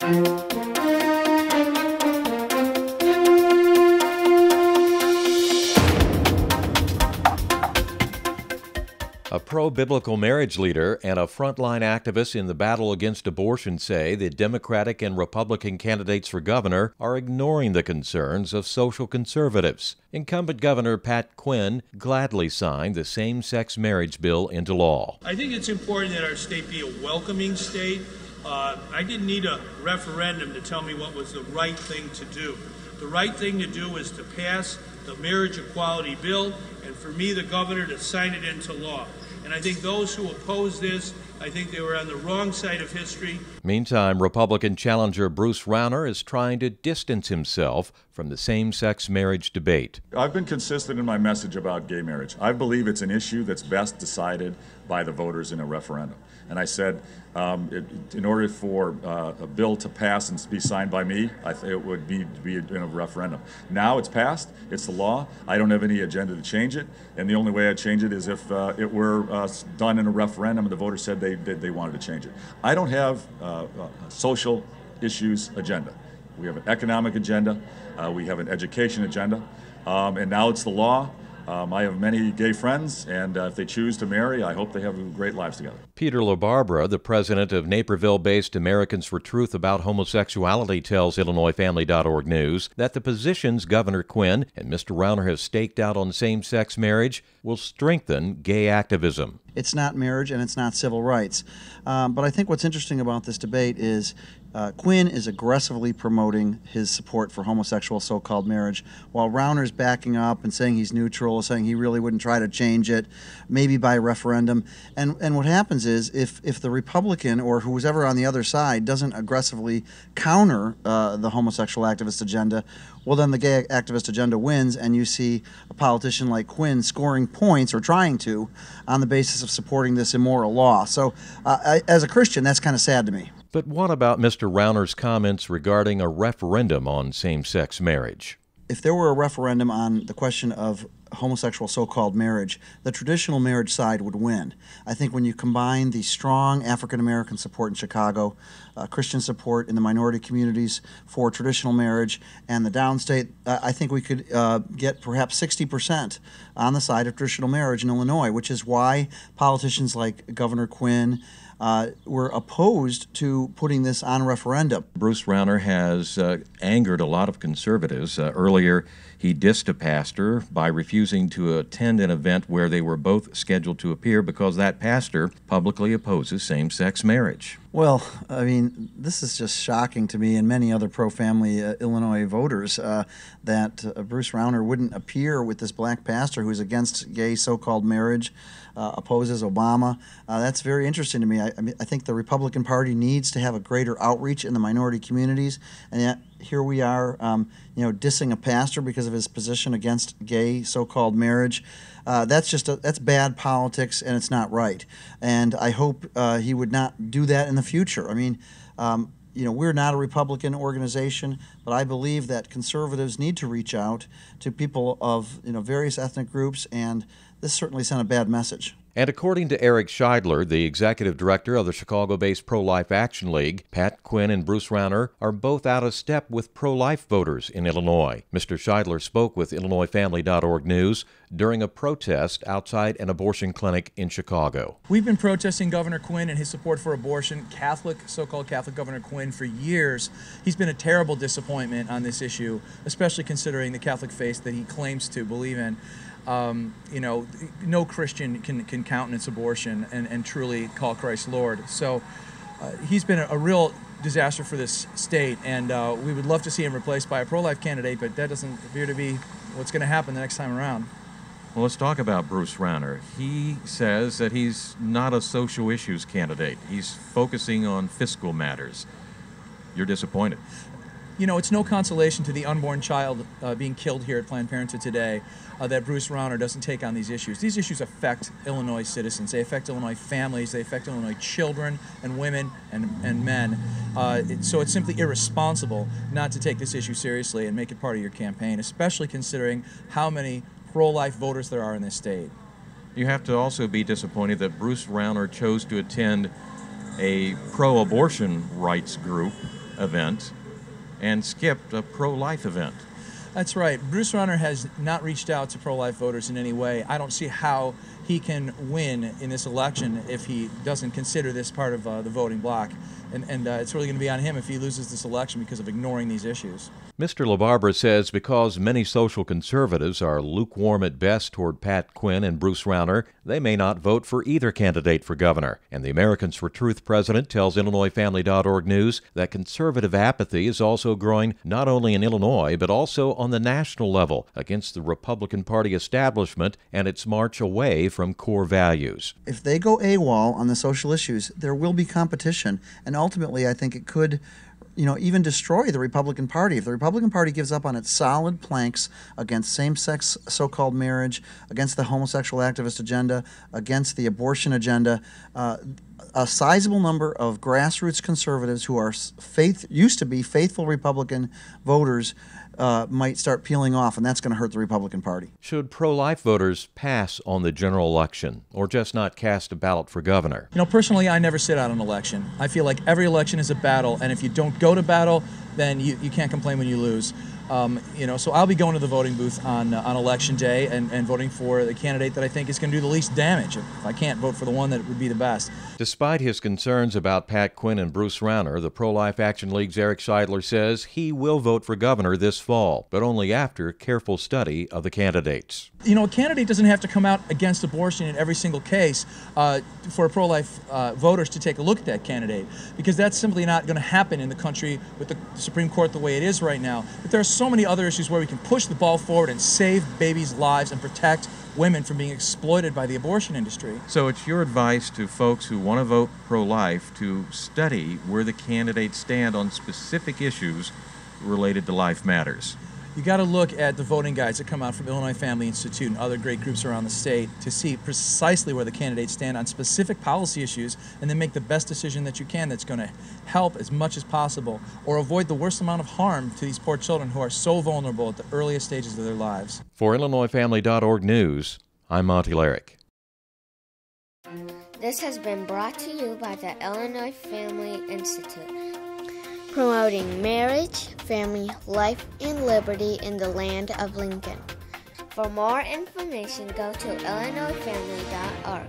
A pro-biblical marriage leader and a frontline activist in the battle against abortion say the Democratic and Republican candidates for governor are ignoring the concerns of social conservatives. Incumbent Governor Pat Quinn gladly signed the same-sex marriage bill into law. I think it's important that our state be a welcoming state. I didn't need a referendum to tell me what was the right thing to do. The right thing to do is to pass the marriage equality bill, and for me, the governor, to sign it into law. And I think those who oppose this, I think they were on the wrong side of history. Meantime, Republican challenger Bruce Rauner is trying to distance himself from the same-sex marriage debate. I've been consistent in my message about gay marriage. I believe it's an issue that's best decided by the voters in a referendum. And I said, in order for a bill to pass and be signed by me, it would be in a referendum. Now it's passed, it's the law. I don't have any agenda to change it, and the only way I'd change it is if it were done in a referendum and the voters said they wanted to change it. I don't have a social issues agenda. We have an economic agenda, we have an education agenda, and now it's the law. I have many gay friends, and if they choose to marry, I hope they have great lives together. Peter LaBarbera, the president of Naperville-based Americans for Truth About Homosexuality, tells IllinoisFamily.org News that the positions Governor Quinn and Mr. Rauner have staked out on same-sex marriage will strengthen gay activism. It's not marriage and it's not civil rights. But I think what's interesting about this debate is Quinn is aggressively promoting his support for homosexual so-called marriage, while Rauner's backing up and saying he's neutral, saying he really wouldn't try to change it, maybe by referendum. And what happens is if the Republican or who's ever on the other side doesn't aggressively counter the homosexual activist agenda, well, then the gay activist agenda wins, and you see a politician like Quinn scoring points, or trying to, on the basis of supporting this immoral law. So as a Christian, that's kind of sad to me. But what about Mr. Rauner's comments regarding a referendum on same-sex marriage? If there were a referendum on the question of homosexual so-called marriage, the traditional marriage side would win. I think when you combine the strong African-American support in Chicago, Christian support in the minority communities for traditional marriage, and the downstate, I think we could get perhaps 60% on the side of traditional marriage in Illinois, which is why politicians like Governor Quinn were opposed to putting this on referendum. Bruce Rauner has angered a lot of conservatives. Earlier, he dissed a pastor by refusing to attend an event where they were both scheduled to appear because that pastor publicly opposes same-sex marriage. Well, I mean, this is just shocking to me and many other pro-family Illinois voters that Bruce Rauner wouldn't appear with this black pastor who's against gay so-called marriage, opposes Obama. That's very interesting to me. I think the Republican Party needs to have a greater outreach in the minority communities, and yet here we are, dissing a pastor because of his position against gay so-called marriage. That's bad politics, and it's not right. And I hope he would not do that in the future. I mean, we're not a Republican organization, but I believe that conservatives need to reach out to people of various ethnic groups, and this certainly sent a bad message. And according to Eric Scheidler, the executive director of the Chicago-based Pro-Life Action League, Pat Quinn and Bruce Rauner are both out of step with pro-life voters in Illinois. Mr. Scheidler spoke with IllinoisFamily.org News during a protest outside an abortion clinic in Chicago. We've been protesting Governor Quinn and his support for abortion, so-called Catholic Governor Quinn, for years. He's been a terrible disappointment on this issue, especially considering the Catholic faith that he claims to believe in. No Christian can countenance abortion and truly call Christ Lord. So he's been a real disaster for this state, and we would love to see him replaced by a pro-life candidate, but that doesn't appear to be what's going to happen the next time around. Well, let's talk about Bruce Rauner. He says that he's not a social issues candidate. He's focusing on fiscal matters. You're disappointed. It's no consolation to the unborn child being killed here at Planned Parenthood today that Bruce Rauner doesn't take on these issues. These issues affect Illinois citizens. They affect Illinois families. They affect Illinois children and women and men. So it's simply irresponsible not to take this issue seriously and make it part of your campaign, especially considering how many pro-life voters there are in this state. You have to also be disappointed that Bruce Rauner chose to attend a pro-abortion rights group event and skipped a pro-life event. That's right. Bruce Rauner has not reached out to pro-life voters in any way. I don't see how he can win in this election if he doesn't consider this part of the voting bloc. And it's really going to be on him if he loses this election because of ignoring these issues. Mr. LaBarbera says because many social conservatives are lukewarm at best toward Pat Quinn and Bruce Rauner, they may not vote for either candidate for governor. And the Americans for Truth president tells IllinoisFamily.org News that conservative apathy is also growing not only in Illinois, but also on the national level against the Republican Party establishment and its march away from core values. If they go AWOL on the social issues, there will be competition, and ultimately I think it could even destroy the Republican Party. If the Republican Party gives up on its solid planks against same-sex so-called marriage, against the homosexual activist agenda, against the abortion agenda, a sizable number of grassroots conservatives who are used to be faithful Republican voters might start peeling off, and that's going to hurt the Republican Party. Should pro-life voters pass on the general election or just not cast a ballot for governor? Personally, I never sit out an election. I feel like every election is a battle, and if you don't go to battle, then you can't complain when you lose. So I'll be going to the voting booth on election day and voting for the candidate that I think is going to do the least damage. If I can't vote for the one that would be the best. Despite his concerns about Pat Quinn and Bruce Rauner, the Pro-Life Action League's Eric Seidler says he will vote for governor this fall, but only after careful study of the candidates. A candidate doesn't have to come out against abortion in every single case for pro-life voters to take a look at that candidate, because that's simply not going to happen in the country with the Supreme Court the way it is right now. But there are so many other issues where we can push the ball forward and save babies' lives and protect women from being exploited by the abortion industry. So it's your advice to folks who want to vote pro-life to study where the candidates stand on specific issues related to life matters. You got to look at the voting guides that come out from Illinois Family Institute and other great groups around the state to see precisely where the candidates stand on specific policy issues, and then make the best decision that you can that's going to help as much as possible or avoid the worst amount of harm to these poor children who are so vulnerable at the earliest stages of their lives. For IllinoisFamily.org News, I'm Monty Larrick. This has been brought to you by the Illinois Family Institute, promoting marriage, family, life, and liberty in the land of Lincoln. For more information, go to IllinoisFamily.org.